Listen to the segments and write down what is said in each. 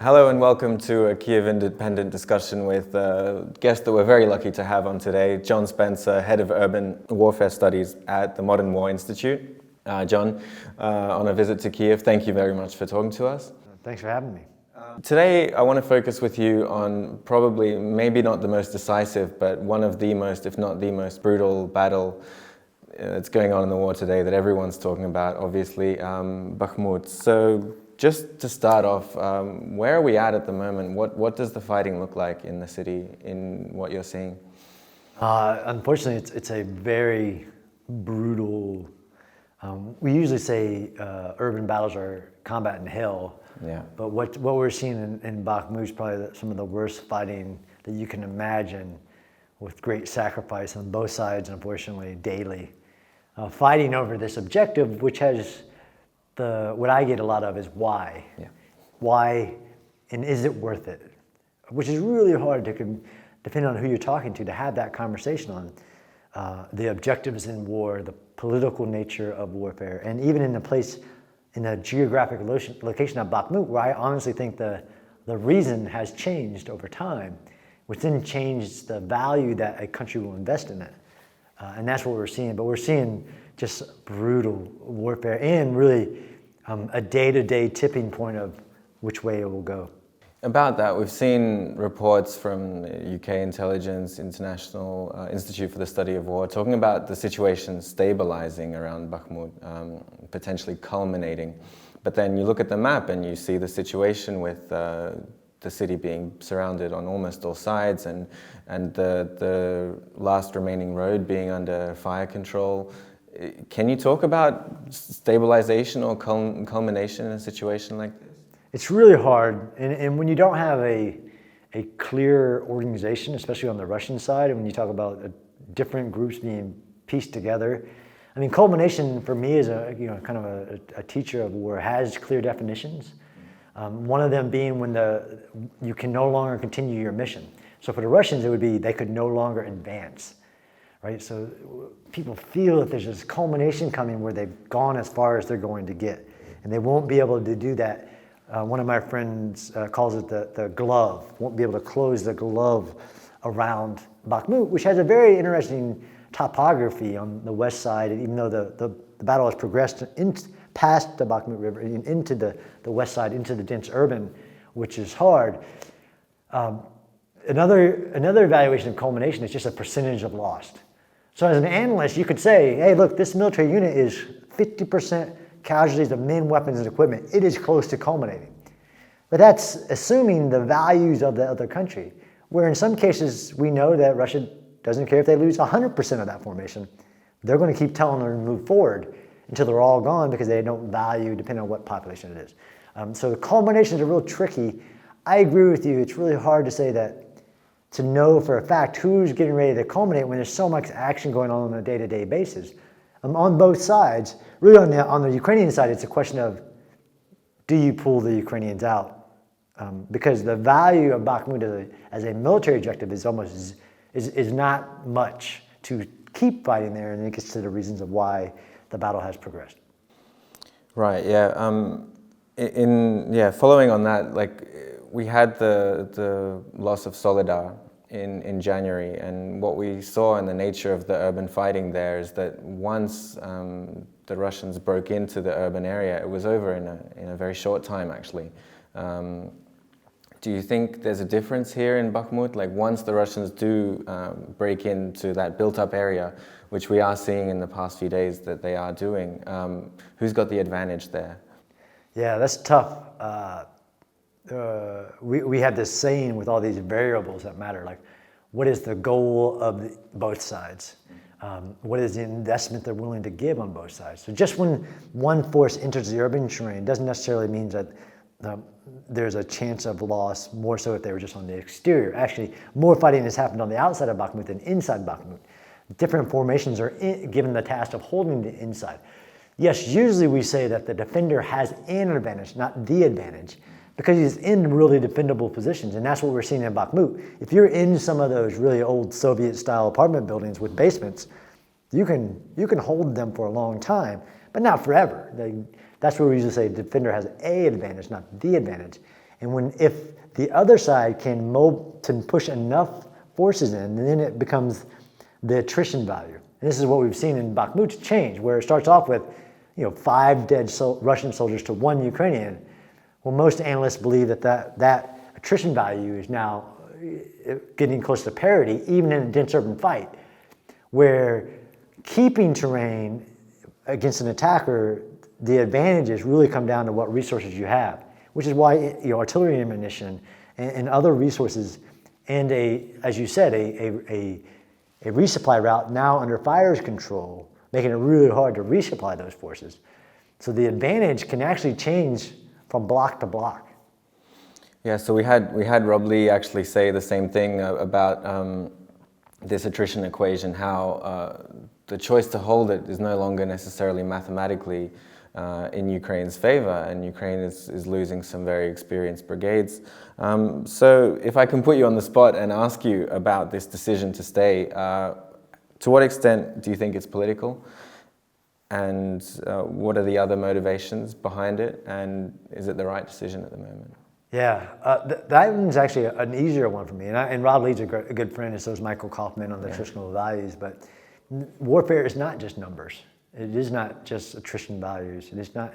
Hello and welcome to a Kyiv Independent discussion with a guest that we're very lucky to have on today, John Spencer, Head of Urban Warfare Studies at the Modern War Institute. John, on a visit to Kyiv, thank you very much for talking to us. Thanks for having me. Today, I want to focus with you on probably, maybe not the most decisive, but one of the most, if not the most brutal battle that's going on in the war today that everyone's talking about, obviously, Bakhmut. So just to start off, where are we at the moment? What does the fighting look like in the city, in what you're seeing? Unfortunately, it's a very brutal, we usually say urban battles are combat in hell. Yeah. But what we're seeing in Bakhmut is probably some of the worst fighting that you can imagine, with great sacrifice on both sides, unfortunately, daily. Fighting over this objective, which has what I get a lot of is why. Yeah. Why, and is it worth it? Which is really hard to, depending on who you're talking to have that conversation on. The objectives in war, the political nature of warfare, and even in the geographic location of Bakhmut, where I honestly think the reason has changed over time, which then changed the value that a country will invest in it. And that's what we're seeing. But we're seeing just brutal warfare and really a day-to-day tipping point of which way it will go. About that, we've seen reports from UK Intelligence, International Institute for the Study of War, talking about the situation stabilizing around Bakhmut, potentially culminating. But then you look at the map and you see the situation with the city being surrounded on almost all sides and the last remaining road being under fire control. Can you talk about stabilization or culmination in a situation like this? It's really hard, and when you don't have a clear organization, especially on the Russian side, and when you talk about different groups being pieced together, I mean, culmination for me is kind of a teacher of war has clear definitions. One of them being when you can no longer continue your mission. So for the Russians, it would be they could no longer advance, right? So people feel that there's this culmination coming where they've gone as far as they're going to get, and they won't be able to do that. One of my friends calls it the glove, won't be able to close the glove around Bakhmut, which has a very interesting topography on the west side, even though the battle has progressed past the Bakhmut River and into the west side, into the dense urban, which is hard. Another evaluation of culmination is just a percentage of lost. So as an analyst, you could say, hey, look, this military unit is 50% casualties of men, weapons, and equipment. It is close to culminating. But that's assuming the values of the other country, where in some cases we know that Russia doesn't care if they lose 100% of that formation. They're going to keep telling them to move forward until they're all gone because they don't value, depending on what population it is. So the culminations are real tricky. I agree with you. It's really hard to say that, to know for a fact who's getting ready to culminate when there's so much action going on a day-to-day basis. On both sides, really on the Ukrainian side, it's a question of, do you pull the Ukrainians out? Because the value of Bakhmut as a military objective is not much to keep fighting there, and it gets to the reasons of why the battle has progressed. Right. Yeah. Following on that, like we had the loss of Soledar in January, and what we saw in the nature of the urban fighting there is that once the Russians broke into the urban area, it was over in a very short time, actually. Do you think there's a difference here in Bakhmut? Like once the Russians do break into that built-up area, which we are seeing in the past few days that they are doing, who's got the advantage there? Yeah, that's tough. We have this saying with all these variables that matter, like what is the goal of both sides? What is the investment they're willing to give on both sides? So just when one force enters the urban terrain doesn't necessarily mean that there's a chance of loss, more so if they were just on the exterior. Actually, more fighting has happened on the outside of Bakhmut than inside Bakhmut. Different formations are given the task of holding the inside. Yes, usually we say that the defender has an advantage, not the advantage, because he's in really defendable positions, and that's what we're seeing in Bakhmut. If you're in some of those really old Soviet-style apartment buildings with basements, you can hold them for a long time, but not forever. That's where we usually say defender has a advantage, not the advantage. And if the other side can push enough forces in, then it becomes the attrition value. And this is what we've seen in Bakhmut's change, where it starts off with 5 dead Russian soldiers to 1 Ukrainian. Well, most analysts believe that attrition value is now getting close to parity, even in a dense urban fight, where keeping terrain against an attacker, the advantages really come down to what resources you have, which is why artillery ammunition and other resources, and as you said, a resupply route now under fire's control, making it really hard to resupply those forces. So the advantage can actually change from block to block. Yeah, so we had Rob Lee actually say the same thing about this attrition equation, how the choice to hold it is no longer necessarily mathematically in Ukraine's favor, and Ukraine is losing some very experienced brigades. So if I can put you on the spot and ask you about this decision to stay, to what extent do you think it's political? And what are the other motivations behind it? And is it the right decision at the moment? Yeah, that one's actually an easier one for me. And Rob Lee's a good friend, and so is Michael Kaufman on the attritional values. But warfare is not just numbers. It is not just attrition values. It is not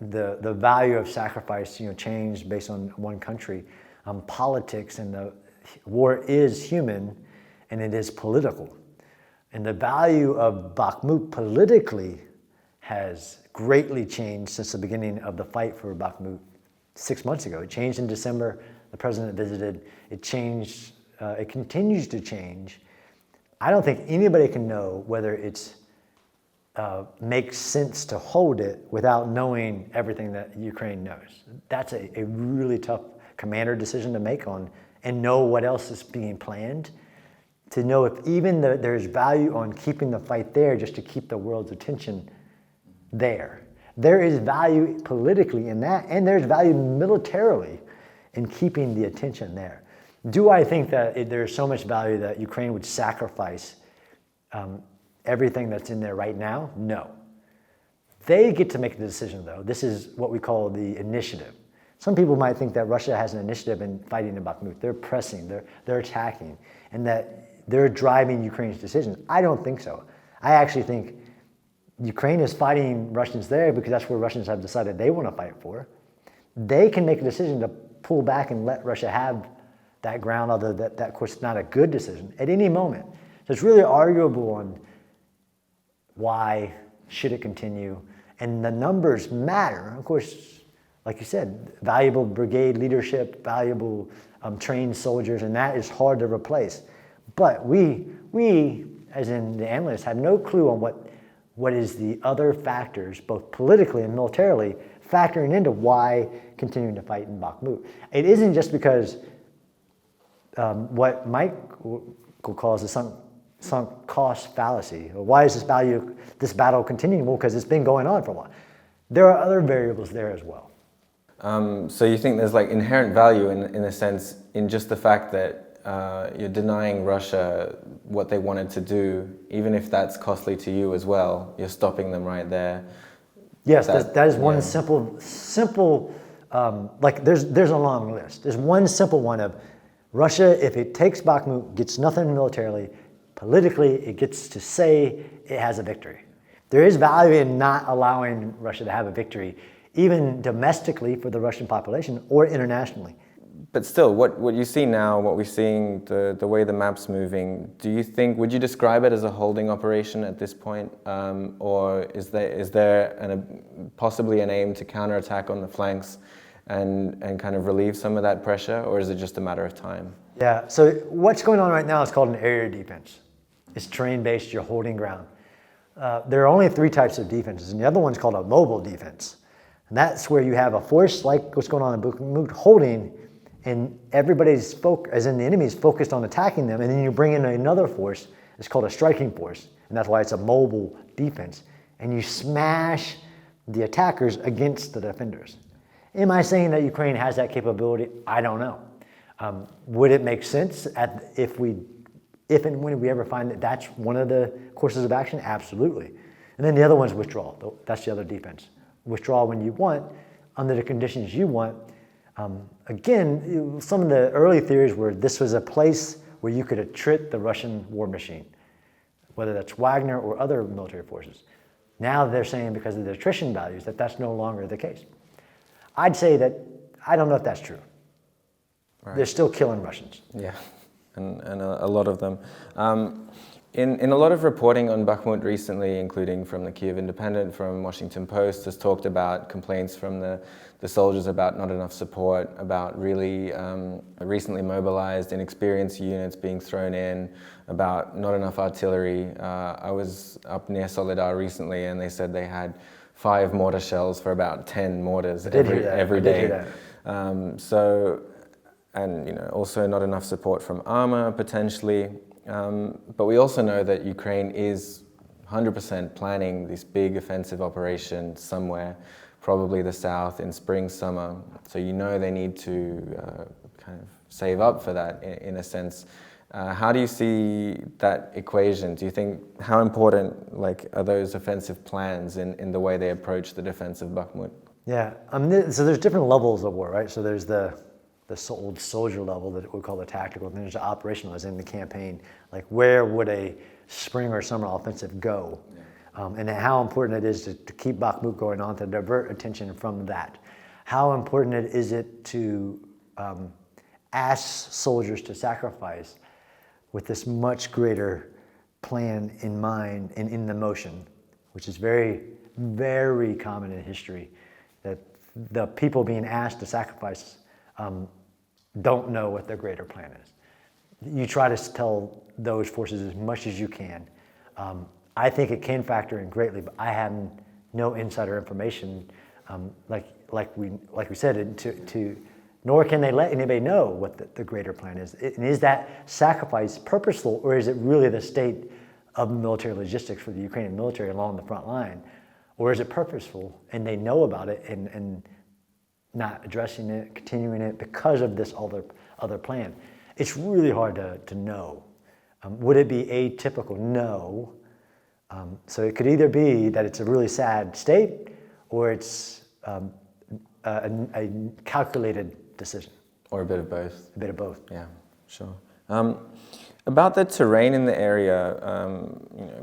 the value of sacrifice, changed based on one country. Politics and the war is human, and it is political. And the value of Bakhmut politically has greatly changed since the beginning of the fight for Bakhmut 6 months ago. It changed in December. The president visited. It changed. It continues to change. I don't think anybody can know whether it's makes sense to hold it without knowing everything that Ukraine knows. That's a really tough commander decision to make on, and know what else is being planned. To know if even there's value on keeping the fight there just to keep the world's attention there. There is value politically in that, and there's value militarily in keeping the attention there. Do I think that there's so much value that Ukraine would sacrifice everything that's in there right now? No. They get to make the decision, though. This is what we call the initiative. Some people might think that Russia has an initiative in fighting in Bakhmut. They're pressing, they're attacking, and that they're driving Ukraine's decisions. I don't think so. I actually think Ukraine is fighting Russians there because that's where Russians have decided they want to fight for. They can make a decision to pull back and let Russia have that ground, although that of course is not a good decision at any moment. So it's really arguable on why should it continue, and the numbers matter. Of course, like you said, valuable brigade leadership, valuable trained soldiers, and that is hard to replace. But we, as in the analysts, have no clue on what is the other factors, both politically and militarily, factoring into why continuing to fight in Bakhmut. It isn't just because what Mike calls the sunk cost fallacy. Why is this battle continuing? Well, because it's been going on for a while. There are other variables there as well. So you think there's like inherent value in a sense in just the fact that you're denying Russia what they wanted to do, even if that's costly to you as well. You're stopping them right there. Yes, that is one simple. Like there's a long list. There's one simple one of Russia. If it takes Bakhmut, gets nothing militarily. Politically, it gets to say it has a victory. There is value in not allowing Russia to have a victory, even domestically for the Russian population or internationally. But still, what you see now, what we're seeing, the way the map's moving, would you describe it as a holding operation at this point? Or is there possibly an aim to counterattack on the flanks and kind of relieve some of that pressure? Or is it just a matter of time? Yeah, so what's going on right now is called an area defense. It's terrain-based, you're holding ground. There are only 3 types of defenses, and the other one's called a mobile defense. And that's where you have a force like what's going on in Bakhmut holding, and everybody's as in the enemy is focused on attacking them, and then you bring in another force. It's called a striking force, and that's why it's a mobile defense. And you smash the attackers against the defenders. Am I saying that Ukraine has that capability? I don't know. Would it make sense if and when we ever find that that's one of the courses of action? Absolutely. And then the other one's withdrawal. That's the other defense. Withdraw when you want, under the conditions you want, Again, some of the early theories were this was a place where you could attrit the Russian war machine, whether that's Wagner or other military forces. Now they're saying because of the attrition values that that's no longer the case. I'd say that I don't know if that's true. Right. They're still killing Russians. Yeah, and a lot of them. In a lot of reporting on Bakhmut recently, including from the Kyiv Independent, from Washington Post, has talked about complaints from the soldiers about not enough support, about really recently mobilized, inexperienced units being thrown in, about not enough artillery. I was up near Soledar recently, and they said they had 5 mortar shells for about 10 mortars every day. And also not enough support from armor potentially. But we also know that Ukraine is 100% planning this big offensive operation somewhere, probably the south in spring, summer. So they need to kind of save up for that in a sense. How do you see that equation? Do you think, how important are those offensive plans in the way they approach the defense of Bakhmut? Yeah, so there's different levels of war, right? So there's the old soldier level that we call the tactical, and then there's the operational, as in the campaign. Like where would a spring or summer offensive go? And how important it is to keep Bakhmut going on, to divert attention from that. How important is it to ask soldiers to sacrifice with this much greater plan in mind and in the motion, which is very, very common in history, that the people being asked to sacrifice don't know what their greater plan is. You try to tell those forces as much as you can. I think it can factor in greatly, but I have no insider information, like we said, nor can they let anybody know what the greater plan is. And is that sacrifice purposeful, or is it really the state of military logistics for the Ukrainian military along the front line? Or is it purposeful and they know about it and not addressing it, continuing it because of this other plan? It's really hard to know. Would it be atypical? No. So it could either be that it's a really sad state, or it's a calculated decision. Or a bit of both. A bit of both. Yeah, sure. About the terrain in the area,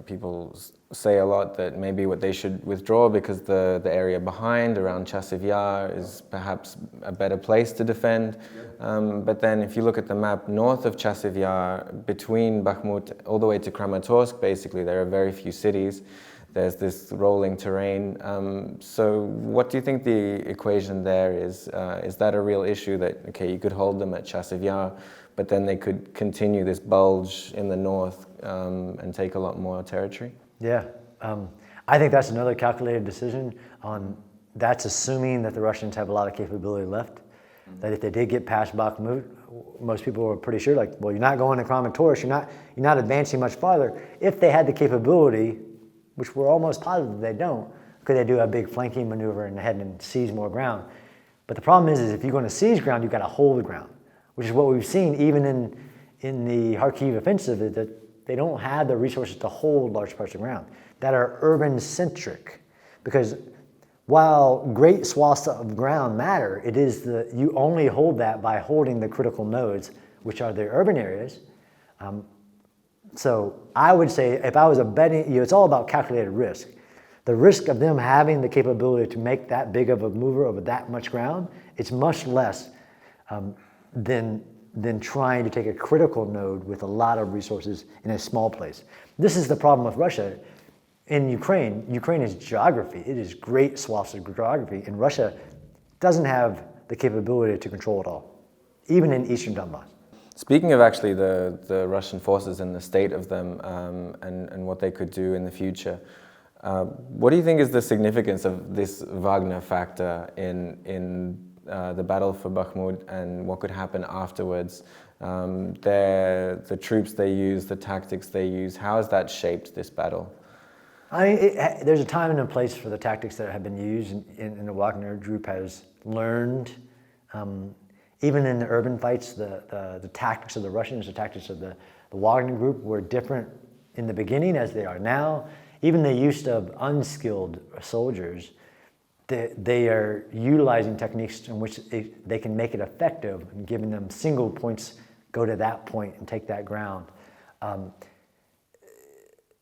people say a lot that maybe what they should withdraw because the area behind, around Chasiv Yar, is perhaps a better place to defend. But then if you look at the map north of Chasiv Yar, between Bakhmut all the way to Kramatorsk, basically, there are very few cities. There's this rolling terrain. So what do you think the equation there is? Is that a real issue that, okay, you could hold them at Chasiv Yar, but then they could continue this bulge in the north and take a lot more territory? Yeah, I think that's another calculated decision. That's assuming that the Russians have a lot of capability left. That if they did get past Bakhmut, most people were pretty sure, well, you're not going to Kramatorsk, you're not advancing much farther. If they had the capability, which we're almost positive they don't, could they do a big flanking maneuver and head and seize more ground? But the problem is if you're going to seize ground, you've got to hold the ground, which is what we've seen even in the Kharkiv offensive, is that they don't have the resources to hold large parts of ground that are urban-centric. Because while great swaths of ground matter, it is you only hold that by holding the critical nodes, which are the urban areas. So I would say, if I was a betting, it's all about calculated risk. The risk of them having the capability to make that big of a mover over that much ground, it's much less than trying to take a critical node with a lot of resources in a small place. This is the problem with Russia. In Ukraine is geography. It is great swaths of geography, and Russia doesn't have the capability to control it all, even in eastern Donbass. Speaking of actually the Russian forces and the state of them and what they could do in the future, what do you think is the significance of this Wagner factor in the battle for Bakhmut, and what could happen afterwards? The troops they use, the tactics they use, how has that shaped this battle? There's a time and a place for the tactics that have been used, and the Wagner group has learned. Even in the urban fights, the tactics of the Russians, the tactics of the Wagner group were different in the beginning as they are now. Even the use of unskilled soldiers they are utilizing techniques in which they can make it effective and giving them single points, go to that point and take that ground.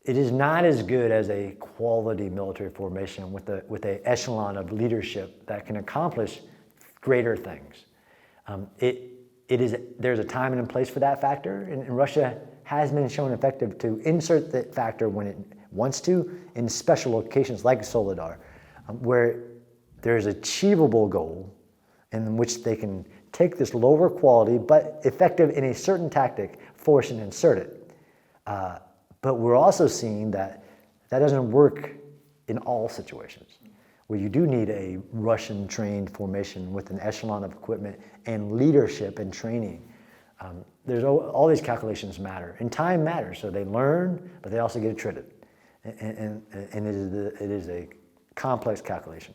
It is not as good as a quality military formation with an echelon of leadership that can accomplish greater things. There's a time and a place for that factor, and Russia has been shown effective to insert that factor when it wants to in special locations like Soledar, where there's an achievable goal in which they can take this lower quality but effective in a certain tactic, force and insert it. But we're also seeing that doesn't work in all situations, where you do need a Russian-trained formation with an echelon of equipment and leadership and training. There's all these calculations matter, and time matters. So they learn, but they also get it treated, and it is a complex calculation.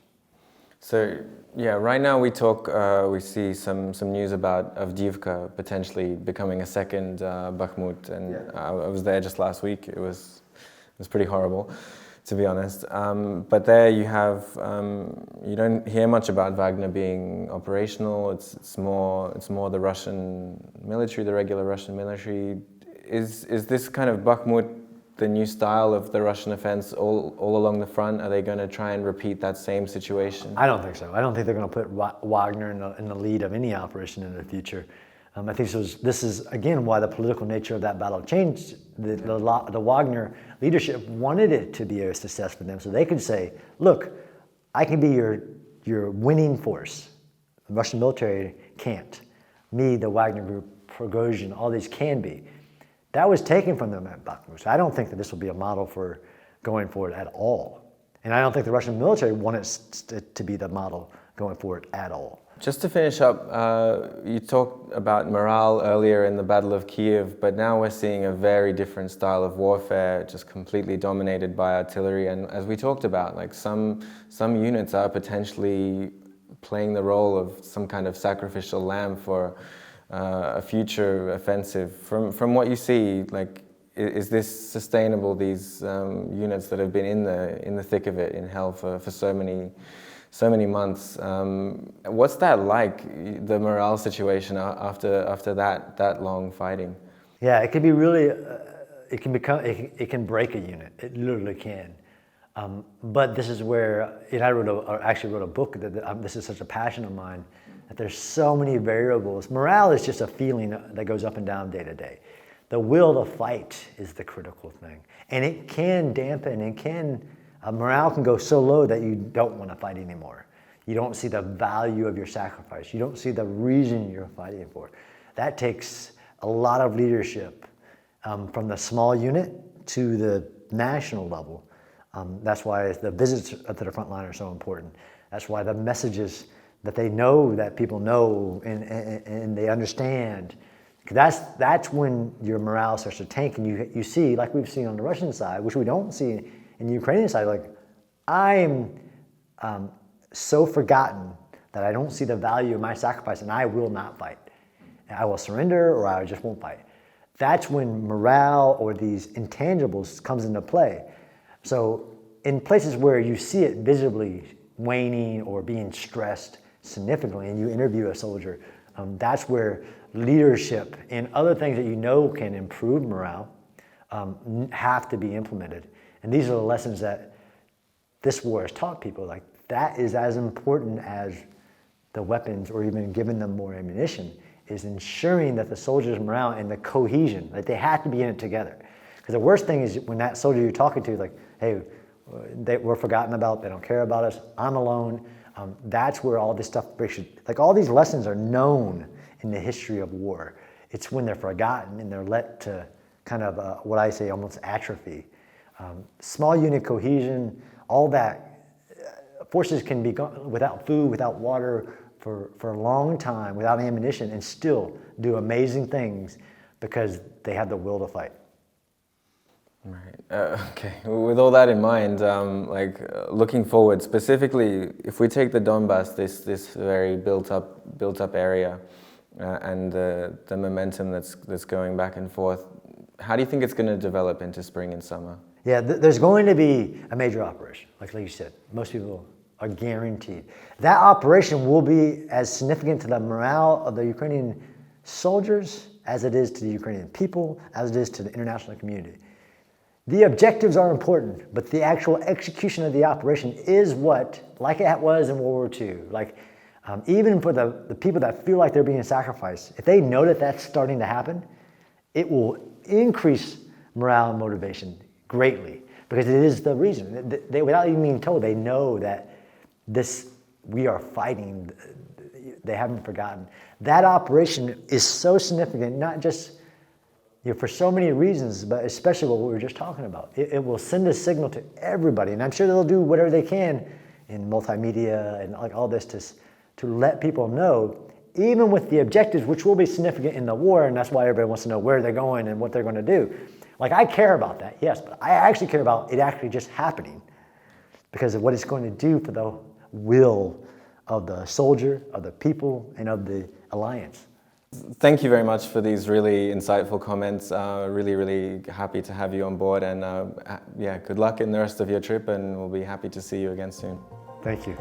So yeah, right now we see some news about Avdiivka potentially becoming a second Bakhmut, and I was there just last week. It was pretty horrible, to be honest. But there you have you don't hear much about Wagner being operational. It's more the Russian military, the regular Russian military. Is this kind of Bakhmut the new style of the Russian offense all along the front? Are they going to try and repeat that same situation? I don't think so. I don't think they're going to put Wagner in the lead of any operation in the future. I think this is, again, why the political nature of that battle changed. The Wagner leadership wanted it to be a success for them, so they could say, look, I can be your winning force. The Russian military can't. Me, the Wagner Group, Prigozhin, all these can be. That was taken from them at Bakhmut. So I don't think that this will be a model for going forward at all. And I don't think the Russian military wanted it to be the model going forward at all. Just to finish up, you talked about morale earlier in the Battle of Kyiv, but now we're seeing a very different style of warfare, just completely dominated by artillery. And as we talked about, like some units are potentially playing the role of some kind of sacrificial lamb for a future offensive. From what you see, like, is this sustainable? These units that have been in the thick of it, in hell for so many months. What's that like? The morale situation after that long fighting? Yeah, it can be really. It can break a unit. It literally can. But this is where, and I actually wrote a book that this is such a passion of mine, that there's so many variables. Morale is just a feeling that goes up and down day to day. The will to fight is the critical thing. And it can dampen, morale can go so low that you don't want to fight anymore. You don't see the value of your sacrifice. You don't see the reason you're fighting for. That takes a lot of leadership from the small unit to the national level. That's why the visits to the front line are so important. That's why the messages that they know, that people know and they understand. That's when your morale starts to tank, and you see, like we've seen on the Russian side, which we don't see in the Ukrainian side, like, I'm so forgotten that I don't see the value of my sacrifice, and I will not fight. I will surrender, or I just won't fight. That's when morale or these intangibles comes into play. So in places where you see it visibly waning or being stressed significantly, and you interview a soldier, that's where leadership and other things that you know can improve morale have to be implemented. And these are the lessons that this war has taught people. Like, that is as important as the weapons or even giving them more ammunition, is ensuring that the soldiers' morale and the cohesion, that they have to be in it together. Because the worst thing is when that soldier you're talking to is like, hey, we're forgotten about, they don't care about us, I'm alone. That's where all this stuff breaks. Like, all these lessons are known in the history of war. It's when they're forgotten and they're let to kind of what I say almost atrophy. Small unit cohesion, all that. Forces can be without food, without water for a long time, without ammunition, and still do amazing things because they have the will to fight. Right. Okay. With all that in mind, looking forward, specifically, if we take the Donbass, this very built up area, and the momentum that's going back and forth, how do you think it's going to develop into spring and summer? Yeah, there's going to be a major operation, like you said. Most people are guaranteed. That operation will be as significant to the morale of the Ukrainian soldiers as it is to the Ukrainian people, as it is to the international community. The objectives are important, but the actual execution of the operation is what, like it was in World War II, like even for the people that feel like they're being sacrificed, if they know that that's starting to happen, it will increase morale and motivation greatly, because it is the reason. They, without even being told, they know that we are fighting. They haven't forgotten. That operation is so significant, not just for so many reasons, but especially what we were just talking about. It will send a signal to everybody, and I'm sure they'll do whatever they can in multimedia and like all this to let people know, even with the objectives, which will be significant in the war, and that's why everybody wants to know where they're going and what they're going to do. Like, I care about that, yes, but I actually care about it actually just happening because of what it's going to do for the will of the soldier, of the people, and of the alliance. Thank you very much for these really insightful comments. Really, really happy to have you on board, and yeah, good luck in the rest of your trip, and we'll be happy to see you again soon. Thank you.